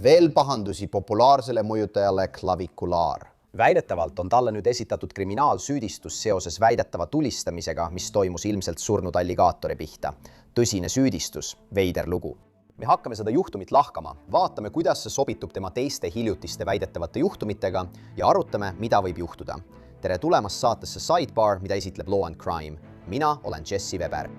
Veel pahandusi populaarsele mõjutajale Claviculaar. Väidetavalt on talle nüüd esitatud kriminaalsüüdistus seoses väidetava tulistamisega, mis toimus ilmselt surnud alligaatori pihta. Tõsine süüdistus, veider lugu. Me hakkame seda juhtumit lahkama, vaatame, kuidas see sobitub tema teiste hiljutiste väidetavate juhtumitega ja arutame, mida võib juhtuda. Tere tulemast saatesse Sidebar, mida esitleb Law and Crime. Mina olen Jesse Weber.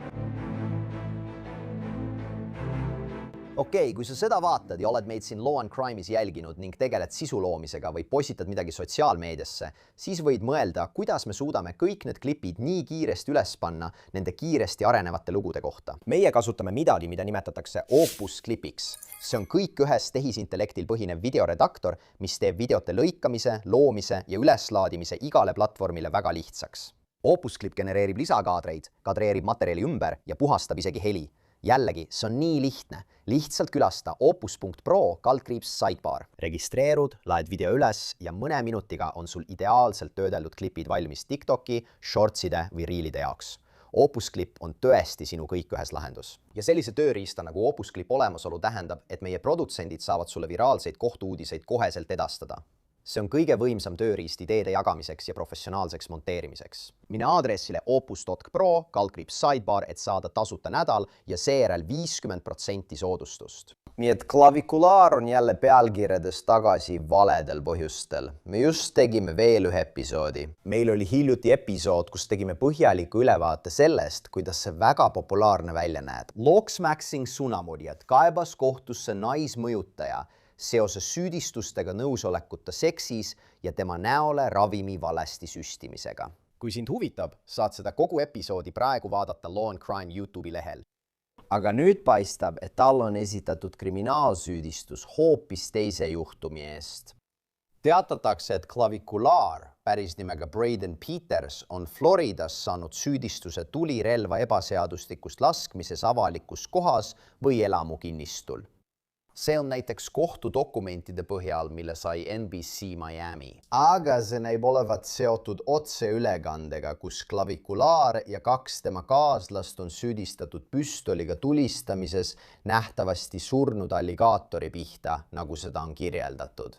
Okei, kui sa seda vaatad ja oled meid siin Law and Crime'is jälginud ning tegeled sisu loomisega või postitad midagi sotsiaalmeediasse, siis võid mõelda, kuidas me suudame kõik need klipid nii kiiresti üles panna nende kiiresti arenevate lugude kohta. Meie kasutame midagi, mida nimetatakse Opus Clipiks. See on kõik ühes tehisintellektil põhinev videoredaktor, mis teeb videote lõikamise, loomise ja üleslaadimise igale platvormile väga lihtsaks. Opus Clip genereerib lisakaadreid, kadreerib materjali ümber ja puhastab isegi heli. Jällegi, see on nii lihtne. Lihtsalt külasta opus.pro/sidebar. Registreerud, laed video üles ja mõne minutiga on sul ideaalselt töödeldud klipid valmis TikToki, shortside või reelide jaoks. Opus Clip on tõesti sinu kõik ühes lahendus. Ja sellise tööriista nagu Opus Clip olemasolu tähendab, et meie produtsendid saavad sulle viraalseid kohtuuudiseid koheselt edastada. See on kõige võimsam tööriist ideede jagamiseks ja professionaalseks monteerimiseks. Mine aadressile opus.pro/sidebar, et saada tasuta nädal ja seejärel 50% soodustust. Nii et Claviculaar on jälle pealkirjades tagasi valedel põhjustel. Me just tegime veel ühe episoodi. Meil oli hiljuti episood, kus tegime põhjaliku ülevaate sellest, kuidas see väga populaarne välja näeb. Loksmäksing Sunamurjat kaebas kohtusse naismõjutaja seoses süüdistustega nõusolekuta seksis ja tema näole ravimi valesti süstimisega. Kui sind huvitab, saad seda kogu episoodi praegu vaadata Law and Crime YouTube'i lehel. Aga nüüd paistab, et tal on esitatud kriminaalsüüdistus hoopis teise juhtumi eest. Teatatakse, et Claviculaar, päris nimega Braden Peters, on Floridas saanud süüdistuse tulirelva ebaseaduslikust laskmises avalikus kohas või elamukinnistul. See on näiteks kohtudokumentide põhjal, mille sai NBC Miami. Aga see näib olevat seotud otseülekandega, kus Claviculaar ja 2 tema kaaslast on süüdistatud püstoliga tulistamises nähtavasti surnud alligaatori pihta, nagu seda on kirjeldatud.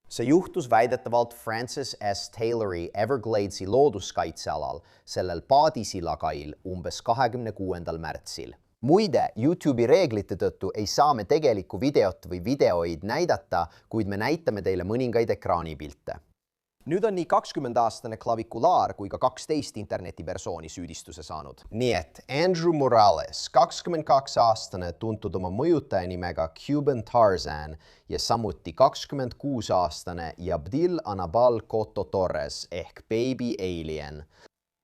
See juhtus väidetavalt Francis S. Taylori Evergladesi looduskaitsealal sellel paadisilakail umbes 26. märtsil. Muide, YouTube'i reeglite tõttu ei saa me tegelikku videot või videoid näidata, kuid me näitame teile mõningaid ekraanipilte. Nüüd on nii 20-aastane Claviculaar kui ka 12 internetiversiooni süüdistuse saanud. Nii et Andrew Morales, 22-aastane tuntud oma mõjutaja nimega Cuban Tarzan ja samuti 26-aastane Yabdil Anabal Cotto Torres ehk Baby Alien.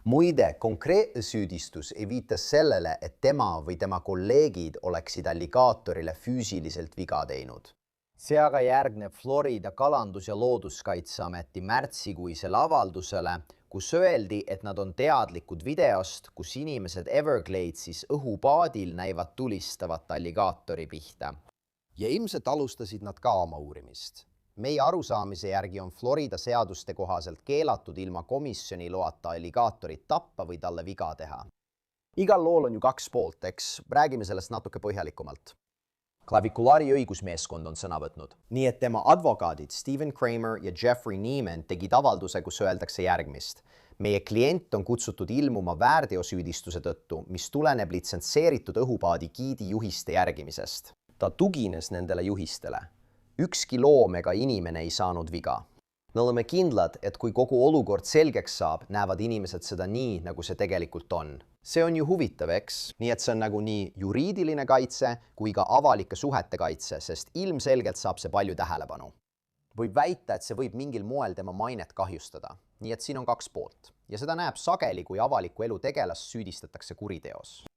Muide, konkreetne süüdistus ei viita sellele, et tema või tema kolleegid oleksid alligaatorile füüsiliselt viga teinud. See aga järgneb Florida Kalandus- ja Looduskaitseameti märtsikuisele avaldusele, kus öeldi, et nad on teadlikud videost, kus inimesed Evergladesis õhupaadil näivad tulistavat alligaatori pihta. Ja ilmselt alustasid nad ka oma uurimist. Meie arusaamise järgi on Florida seaduste kohaselt keelatud ilma komisjoni loata alligaatorit tappa või talle viga teha. Igal lool on ju 2 poolt, eks räägime sellest natuke põhjalikumalt. Claviculaari õigusmeeskond on sõna võtnud. Nii et tema advokaadid Stephen Kramer ja Jeffrey Neiman tegid avalduse, kus öeldakse järgmist. Meie klient on kutsutud ilmuma väärteosüüdistuse tõttu, mis tuleneb litsentseeritud õhupaadi giidi juhiste järgimisest. Ta tugines nendele juhistele. Ükski loom ega inimene ei saanud viga. Me oleme kindlad, et kui kogu olukord selgeks saab, näevad inimesed seda nii, nagu see tegelikult on. See on ju huvitav, eks? Nii et see on nagu nii juriidiline kaitse kui ka avalike suhete kaitse, sest ilmselgelt saab see palju tähelepanu. Võib väita, et see võib mingil moel tema mainet kahjustada. Nii et siin on 2 poolt. Ja seda näeb sageli, kui avaliku elu tegelast süüdistatakse kuriteos.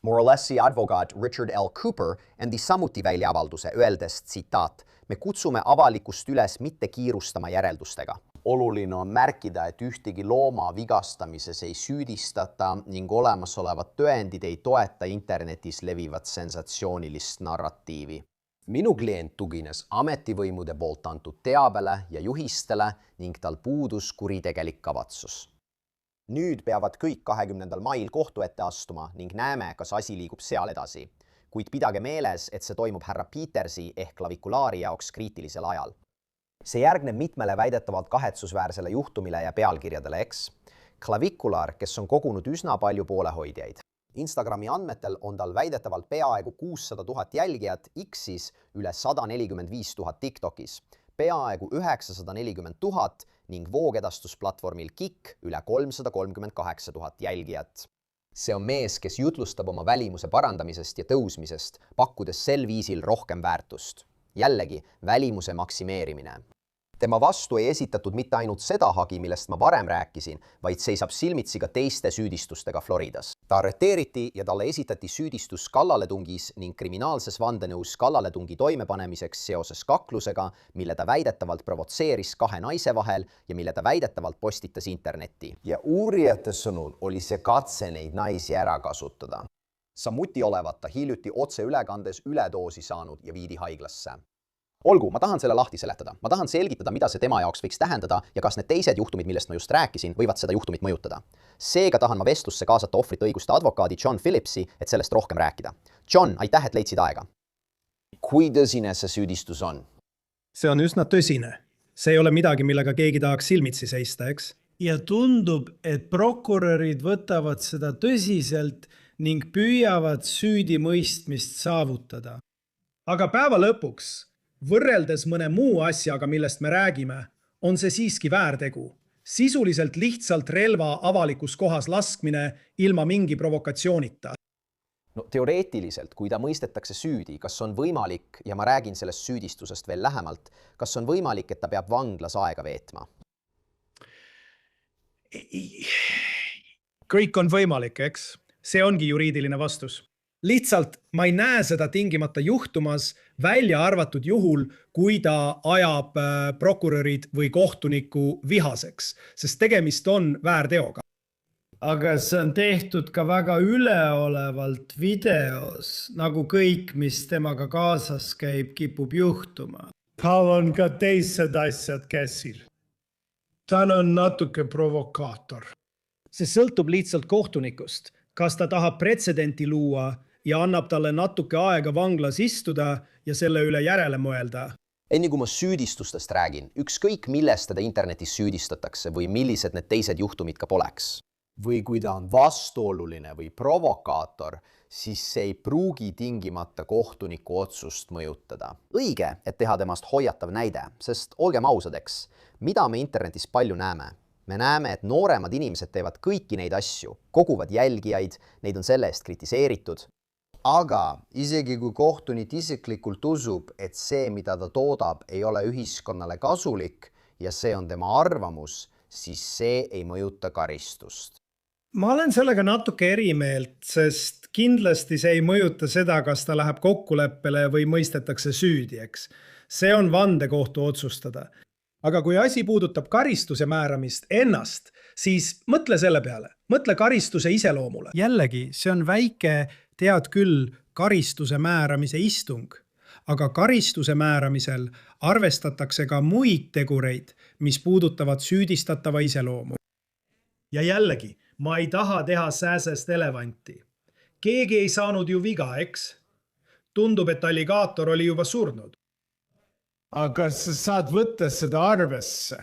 Moralesi advokaat Richard L. Cooper andis samuti välja avalduse, öeldes, tsitaat, me kutsume avalikkust üles mitte kiirustama järeldustega. Oluline on märkida, et ühtegi looma vigastamises ei süüdistata ning olemasolevad tõendid ei toeta internetis levivat sensatsioonilist narratiivi. Minu klient tugines ametivõimude poolt antud teabele ja juhistele ning tal puudus kuritegelik kavatsus. Nüüd peavad kõik 20. mail kohtu ette astuma ning näeme, kas asi liigub seal edasi. kuid pidage meeles, et see toimub härra Petersi ehk klavikulaari jaoks kriitilisel ajal. See järgneb mitmele väidetavalt kahetsusväärsele juhtumile ja pealkirjadele, eks. Claviculaar, kes on kogunud üsna palju poolehoidjaid. Instagrami andmetel on tal väidetavalt peaaegu 600 000 jälgijat, X-is üle 145 000 TikTokis, peaaegu 940 000 ning voogedastusplatvormil Kik üle 338 000 jälgijat. See on mees, kes jutlustab oma välimuse parandamisest ja tõusmisest, pakkudes sel viisil rohkem väärtust. Jällegi, välimuse maksimeerimine. Tema vastu ei esitatud mitte ainult seda hagi, millest ma varem rääkisin, vaid seisab silmitsi ka teiste süüdistustega Floridas. Ta arreteeriti ja talle esitati süüdistus kallaletungis ning kriminaalses vandenõus kallaletungi toimepanemiseks seoses kaklusega, mille ta väidetavalt provotseeris 2 naise vahel ja mille ta väidetavalt postitas internetti. Ja uurijate sõnul oli see katse neid naisi ära kasutada. Samuti olevat ta hiljuti otseülekandes üledoosi saanud ja viidi haiglasse. Olgu, ma tahan selle lahti seletada. Ma tahan selgitada, mida see tema jaoks võiks tähendada ja kas need teised juhtumid, millest ma just rääkisin, võivad seda juhtumit mõjutada. Seega tahan ma vestlusse kaasata ohvrite õiguste advokaadi John Phillipsi, et sellest rohkem rääkida. John, aitäh, et leidsid aega. Kui tõsine see süüdistus on? See on üsna tõsine. See ei ole midagi, millega keegi tahaks silmitsi seista, eks? Ja tundub, et prokurörid võtavad seda tõsiselt ning püüavad süüdimõistmist saavutada. Aga päeva lõpuks, võrreldes mõne muu asjaga, millest me räägime, on see siiski väärtegu. Sisuliselt lihtsalt relva avalikus kohas laskmine ilma mingi provokatsioonita. No teoreetiliselt, kui ta mõistetakse süüdi, kas on võimalik, ja ma räägin sellest süüdistusest veel lähemalt, kas on võimalik, et ta peab vanglas aega veetma? Kõik on võimalik, eks? See ongi juriidiline vastus. Lihtsalt ma ei näe seda tingimata juhtumas, välja arvatud juhul, kui ta ajab prokurörid või kohtuniku vihaseks, sest tegemist on väärteoga. Aga see on tehtud ka väga üleolevalt videos, nagu kõik, mis temaga kaasas käib, kipub juhtuma. Tal on ka teised asjad käsil. Ta on natuke provokaator. See sõltub lihtsalt kohtunikust, kas ta tahab pretsedenti luua ja annab talle natuke aega vanglas istuda ja selle üle järele mõelda. Enne kui ma süüdistustest räägin, ükskõik millest teda internetis süüdistatakse või millised need teised juhtumid ka poleks. Või kui ta on vastuoluline või provokaator, siis see ei pruugi tingimata kohtuniku otsust mõjutada. Õige, et teha temast hoiatav näide, sest olgem ausadeks, mida me internetis palju näeme? Me näeme, et nooremad inimesed teevad kõiki neid asju, koguvad jälgijaid, neid on selle eest kritiseeritud. Aga isegi kui kohtunik isiklikult usub, et see, mida ta toodab, ei ole ühiskonnale kasulik ja see on tema arvamus, siis see ei mõjuta karistust. Ma olen sellega natuke erimeelt, sest kindlasti see ei mõjuta seda, kas ta läheb kokkuleppele või mõistetakse süüdi, eks. See on vandekohtu otsustada. Aga kui asi puudutab karistuse määramist ennast, siis mõtle selle peale. Mõtle karistuse iseloomule. Jällegi, see on väike, tead küll, karistuse määramise istung. Aga karistuse määramisel arvestatakse ka muid tegureid, mis puudutavad süüdistatava iseloomu. Ja jällegi, ma ei taha teha sääsest elevanti. Keegi ei saanud ju viga, eks? Tundub, et alligaator oli juba surnud. Aga sa saad võtta seda arvesse.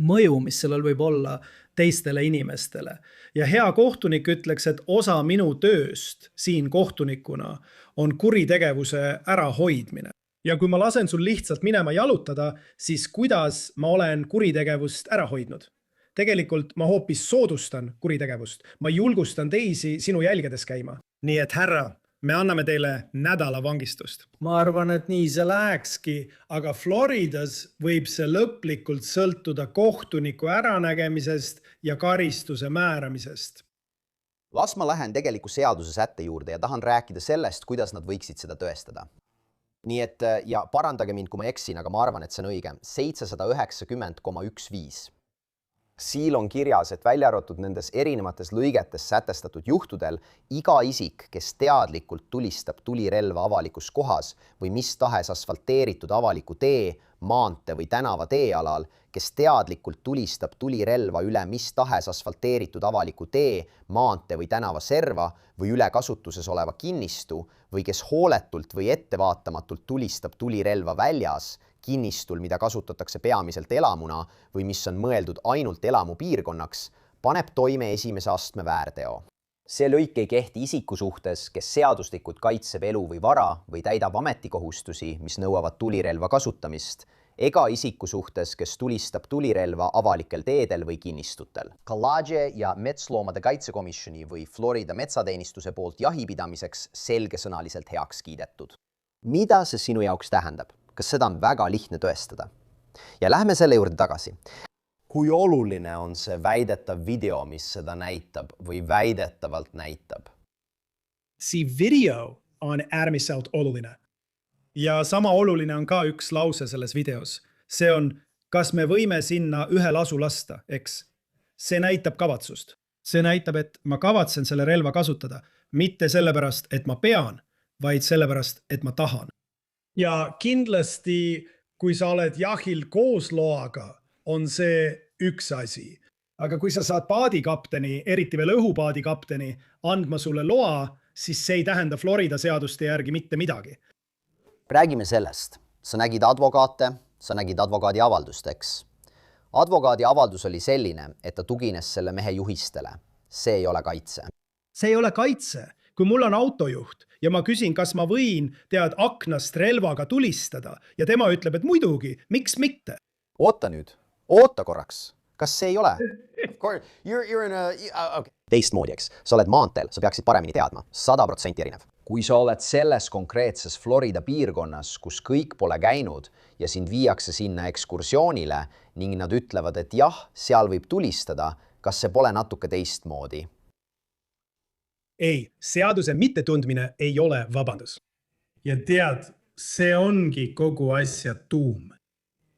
Mõju, mis sellel võib olla teistele inimestele. Ja hea kohtunik ütleks, et osa minu tööst siin kohtunikuna on kuritegevuse ärahoidmine. Ja kui ma lasen sul lihtsalt minema jalutada, siis kuidas ma olen kuritegevust ära hoidnud? Tegelikult ma hoopis soodustan kuritegevust. Ma julgustan teisi sinu jälgedes käima. Nii et härra, me anname teile nädala vangistust. Ma arvan, et nii see lähekski, aga Floridas võib see lõplikult sõltuda kohtuniku äranägemisest ja karistuse määramisest. Las ma lähen tegeliku seaduse sätte juurde ja tahan rääkida sellest, kuidas nad võiksid seda tõestada. Nii et, ja parandage mind, kui ma eksin, aga ma arvan, et see on õige, 790,15. Siin on kirjas, et välja arvatud nendes erinevates lõigetes sätestatud juhtudel iga isik, kes teadlikult tulistab tulirelva avalikus kohas või mis tahes asfalteeritud avaliku tee, maantee või tänava teealal, kes teadlikult tulistab tulirelva üle mis tahes asfalteeritud avaliku tee, maantee või tänava serva või üle kasutuses oleva kinnistu või kes hooletult või ettevaatamatult tulistab tulirelva väljas, kinnistul, mida kasutatakse peamiselt elamuna või mis on mõeldud ainult elamu piirkonnaks, paneb toime esimese astme väärteo. See lõik ei kehti isiku suhtes, kes seaduslikult kaitseb elu või vara või täidab ametikohustusi, mis nõuavad tulirelva kasutamist, ega isiku suhtes, kes tulistab tulirelva avalikel teedel või kinnistutel. Kalage ja Metsloomade Kaitsekomisjoni või Florida metsateenistuse poolt jahipidamiseks selgesõnaliselt heaks kiidetud. Mida see sinu jaoks tähendab? Kas seda on väga lihtne tõestada? Ja lähme selle juurde tagasi. Kui oluline on see väidetav video, mis seda näitab või väidetavalt näitab? See video on äärmiselt oluline. Ja sama oluline on ka üks lause selles videos. See on, kas me võime sinna ühe lasu lasta, eks? See näitab kavatsust. See näitab, et ma kavatsen selle relva kasutada, mitte sellepärast, et ma pean, vaid sellepärast, et ma tahan. Ja kindlasti, kui sa oled jahil koos loaga, on see üks asi. Aga kui sa saad paadikapteni, eriti veel õhupaadikapteni, andma sulle loa, siis see ei tähenda Florida seaduste järgi mitte midagi. Räägime sellest. Sa nägid advokaate, sa nägid advokaadi avaldust, eks? Advokaadi avaldus oli selline, et ta tugines selle mehe juhistele. See ei ole kaitse. See ei ole kaitse. Kui mul on autojuht ja ma küsin, kas ma võin aknast relvaga tulistada ja tema ütleb, et muidugi, miks mitte? Oota nüüd, oota korraks. Kas see ei ole? Teistmoodi, eks? Sa oled maanteel, sa peaksid paremini teadma. 100% erinev. Kui sa oled selles konkreetses Florida piirkonnas, kus kõik pole käinud ja sind viiakse sinna ekskursioonile ning nad ütlevad, et jah, seal võib tulistada, kas see pole natuke teistmoodi? Ei, seaduse mittetundmine ei ole vabandus. Ja tead, see ongi kogu asja tuum.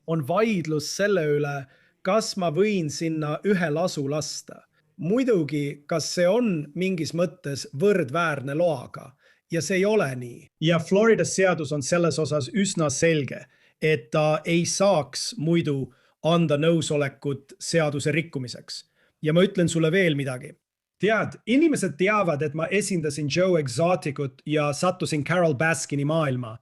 On vaidlus selle üle, kas ma võin sinna ühe lasu lasta. Muidugi, kas see on mingis mõttes võrdväärne loaga ja see ei ole nii. Ja Florida seadus on selles osas üsna selge, et ta ei saaks muidu anda nõusolekut seaduse rikkumiseks. Ja ma ütlen sulle veel midagi. Tead, inimesed teavad, et ma esindasin Joe Exoticut ja sattusin Carol Baskini maailma.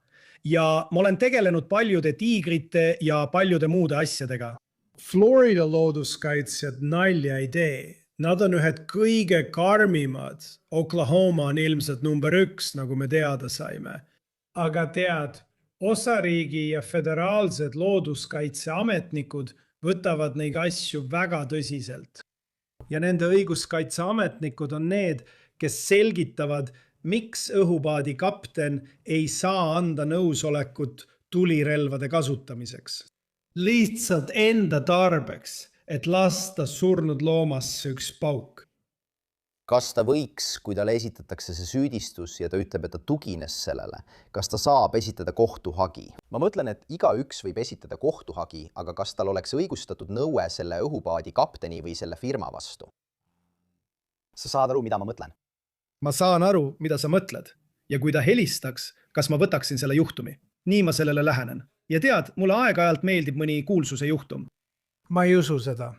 Ja ma olen tegelenud paljude tiigrite ja paljude muude asjadega. Florida looduskaitsjad nalja ei tee. Nad on ühed kõige karmimad. Oklahoma on ilmselt number 1, nagu me teada saime. Aga tead, osariigi ja föderaalsed looduskaitseametnikud võtavad neid asju väga tõsiselt. Ja nende õiguskaitseametnikud on need, kes selgitavad, miks õhupaadi kapten ei saa anda nõusolekut tulirelvade kasutamiseks. Lihtsalt enda tarbeks, et lasta surnud loomasse üks pauk. Kas ta võiks, kui talle esitatakse see süüdistus ja ta ütleb, et ta tugines sellele, kas ta saab esitada kohtuhagi? Ma mõtlen, et igaüks võib esitada kohtuhagi, aga kas tal oleks õigustatud nõue selle õhupaadi kapteni või selle firma vastu? Sa saad aru, mida ma mõtlen? Ma saan aru, mida sa mõtled. Ja kui ta helistaks, kas ma võtaksin selle juhtumi? Nii ma sellele lähenen. Ja tead, mulle aeg-ajalt meeldib mõni kuulsuse juhtum. Ma ei usu seda.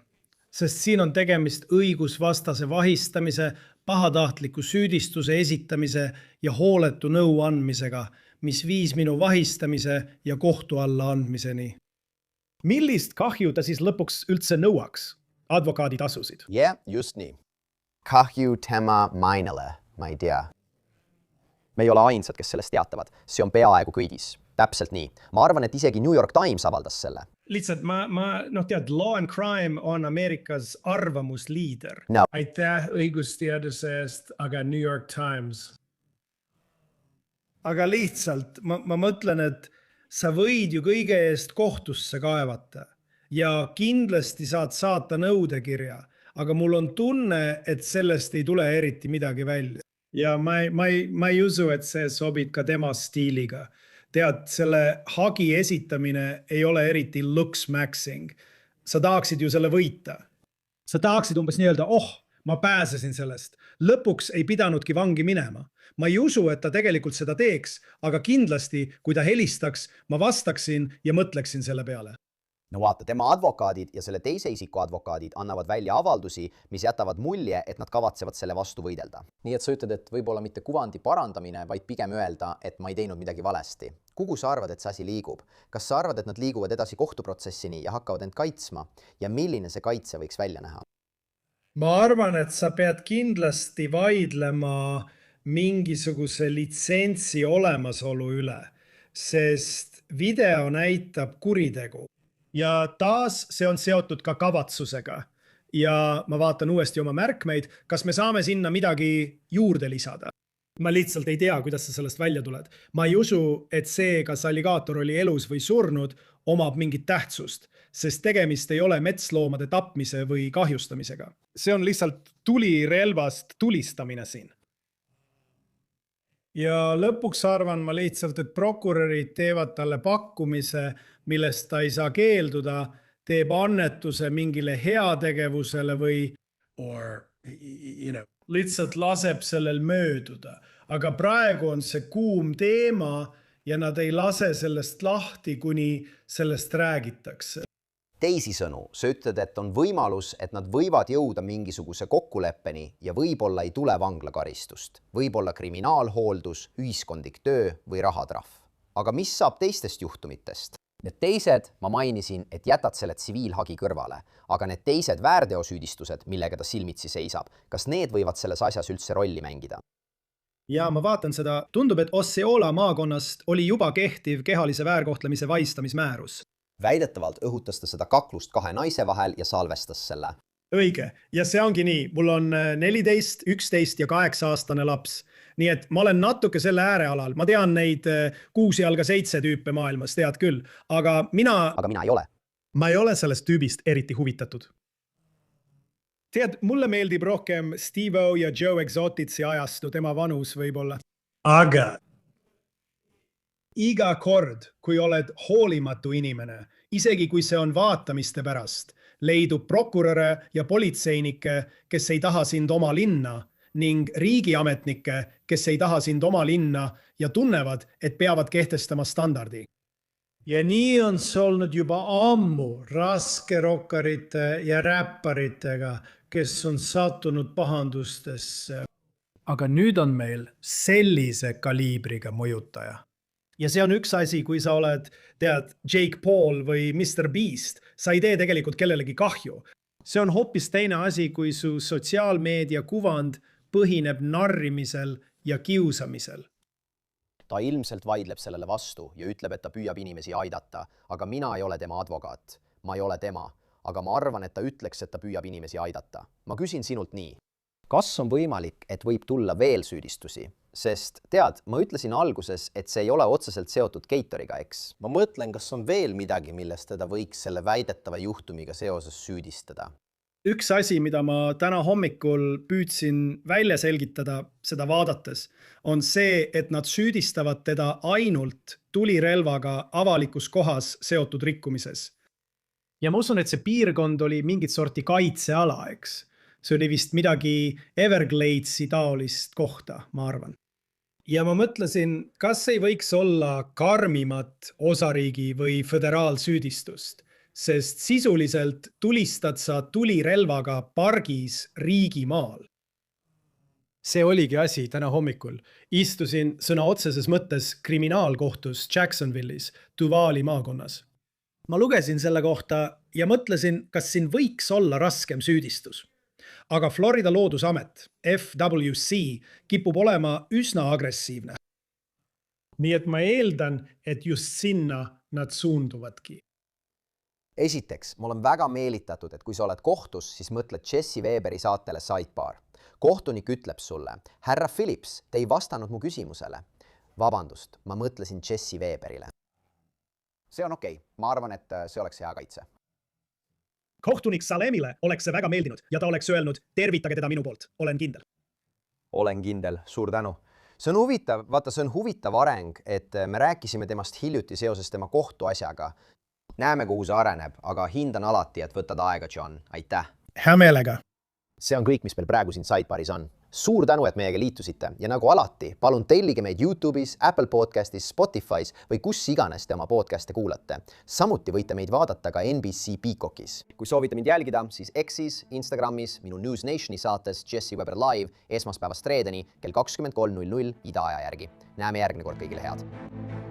Sest siin on tegemist õigusvastase vahistamise, pahatahtliku süüdistuse esitamise ja hooletu nõu andmisega, mis viis minu vahistamise ja kohtu alla andmiseni. Millist kahju ta siis lõpuks üldse nõuaks? Advokaadi tasusid. Just nii. Kahju tema mainele, ma ei tea. Me ei ole ainsad, kes sellest teatavad. See on peaaegu kõigis. Täpselt nii. Ma arvan, et isegi New York Times avaldas selle. Lihtsalt tead, Law and Crime on Ameerikas arvamusliider. No. Aitäh õigusteaduse eest, aga New York Times. Aga lihtsalt, ma mõtlen, et sa võid ju kõige eest kohtusse kaevata ja kindlasti saad saata nõudekirja, aga mul on tunne, et sellest ei tule eriti midagi välja. Ja ma ei usu, et see sobib ka tema stiiliga. Tead, selle hagi esitamine ei ole eriti looks maxing. Sa tahaksid ju selle võita. sa tahaksid umbes nii-öelda, ma pääsesin sellest. Lõpuks ei pidanudki vangi minema. Ma ei usu, et ta tegelikult seda teeks, aga kindlasti, kui ta helistaks, ma vastaksin ja mõtleksin selle peale. No vaata, tema advokaadid ja selle teise isiku advokaadid annavad välja avaldusi, mis jätavad mulje, et nad kavatsevad selle vastu võidelda. Nii et sa ütled, et võib-olla mitte kuvandi parandamine, vaid pigem öelda, et ma ei teinud midagi valesti. Kuhu sa arvad, et see asi liigub? Kas sa arvad, et nad liiguvad edasi kohtuprotsessini ja hakkavad end kaitsma? Ja milline see kaitse võiks välja näha? Ma arvan, et sa pead kindlasti vaidlema mingisuguse litsentsi olemasolu üle, sest video näitab kuritegu. Ja taas see on seotud ka kavatsusega. Ja ma vaatan uuesti oma märkmeid, kas me saame sinna midagi juurde lisada. Ma lihtsalt ei tea, kuidas sa sellest välja tuled. Ma ei usu, et see, kas alligaator oli elus või surnud, omab mingit tähtsust, sest tegemist ei ole metsloomade tapmise või kahjustamisega. See on lihtsalt tulirelvast tulistamine siin. Ja lõpuks arvan ma lihtsalt, et prokurörid teevad talle pakkumise, millest ta ei saa keelduda, teeb annetuse mingile heategevusele või lihtsalt laseb sellel mööduda. Aga praegu on see kuum teema ja nad ei lase sellest lahti, kuni sellest räägitakse. Teisisõnu, sa ütled, et on võimalus, et nad võivad jõuda mingisuguse kokkuleppeni ja võib-olla ei tule vanglakaristust, võib-olla kriminaalhooldus, ühiskondlik töö või rahatrahv. Aga mis saab teistest juhtumitest? Need teised, ma mainisin, et jätad selle tsiviilhagi kõrvale, aga need teised väärteosüüdistused, millega ta silmitsi seisab, kas need võivad selles asjas üldse rolli mängida? Ja ma vaatan seda, tundub, et Osceola maakonnast oli juba kehtiv kehalise väärkohtlemise vaistamismäärus. Väidetavalt õhutas ta seda kaklust kahe naise vahel ja salvestas selle. Õige, ja see ongi nii, mul on 14, 11 ja 8-aastane laps. Nii et ma olen natuke selle äärealal, ma tean neid 6 jalga 7 tüüpe maailmas, tead küll, aga mina ei ole. Ma ei ole sellest tüübist eriti huvitatud. Tead, mulle meeldib rohkem Steve-O ja Joe Exotitsi ajastu, tema vanus võib-olla. Aga iga kord, kui oled hoolimatu inimene, isegi kui see on vaatamiste pärast, leidub prokuröre ja politseinikke, kes ei taha sind oma linna ning riigiametnikke, kes ei taha sind oma linna ja tunnevad, et peavad kehtestama standardi. ja nii on see olnud juba ammu raskerokkarite ja räpparitega, kes on sattunud pahandustesse. Aga nüüd on meil sellise kaliibriga mõjutaja. Ja see on üks asi, kui sa oled, tead, Jake Paul või Mr. Beast, sa ei tee tegelikult kellelegi kahju. See on hoopis teine asi, kui su sotsiaalmeedia kuvand põhineb narrimisel ja kiusamisel. Ta ilmselt vaidleb sellele vastu ja ütleb, et ta püüab inimesi aidata, aga mina ei ole tema advokaat. Ma ei ole tema, aga ma arvan, et ta ütleks, et ta püüab inimesi aidata. Ma küsin sinult nii. Kas on võimalik, et võib tulla veel süüdistusi? Sest tead, ma ütlesin alguses, et see ei ole otseselt seotud Gatoriga, eks? Ma mõtlen, kas on veel midagi, millest teda võiks selle väidetava juhtumiga seoses süüdistada. Üks asi, mida ma täna hommikul püüdsin välja selgitada seda vaadates, on see, et nad süüdistavad teda ainult tulirelvaga avalikus kohas seotud rikkumises. Ja ma usun, et see piirkond oli mingit sorti kaitseala, eks? See oli vist midagi Evergladesi taolist kohta, ma arvan. Ja ma mõtlesin, kas ei võiks olla karmimat osariigi või föderaalsüüdistust, sest sisuliselt tulistad sa tulirelvaga pargis riigimaal. See oligi asi täna hommikul. Istusin sõna otseses mõttes kriminaalkohtus Jacksonville'is, Duvali maakonnas. Ma lugesin selle kohta ja mõtlesin, kas siin võiks olla raskem süüdistus. Aga Florida loodusamet, FWC, kipub olema üsna agressiivne. Nii et ma eeldan, et just sinna nad suunduvadki. Esiteks, ma olen väga meelitatud, et kui sa oled kohtus, siis mõtled Jesse Weberi saatele Sidebar. Kohtunik ütleb sulle, härra Phillips, te ei vastanud mu küsimusele. Vabandust, ma mõtlesin Jesse Weberile. See on okei. Ma arvan, et see oleks hea kaitse. Kohtunik Salemile oleks see väga meeldinud ja ta oleks öelnud, tervitage teda minu poolt, olen kindel. Olen kindel, suur tänu. See on huvitav, vaata, see on huvitav areng, et me rääkisime temast hiljuti seoses tema kohtuasjaga. Näeme, kuhu see areneb, aga hindan alati, et võtad aega, John. Aitäh! hea meelega. See on kõik, mis meil praegu siin Sidebaaris on. Suur tänu, et meiega liitusite ja nagu alati, palun tellige meid YouTube'is, Apple Podcastis, Spotify's või kus iganes te oma podcast'e kuulate. Samuti võite meid vaadata ka NBC Peacockis. Kui soovite mind jälgida, siis X'is, Instagramis, minu News Nationi saates Jesse Weber Live esmaspäevast reedeni kell 23.00 idaaja järgi. Näeme järgmine kord, kõigile head!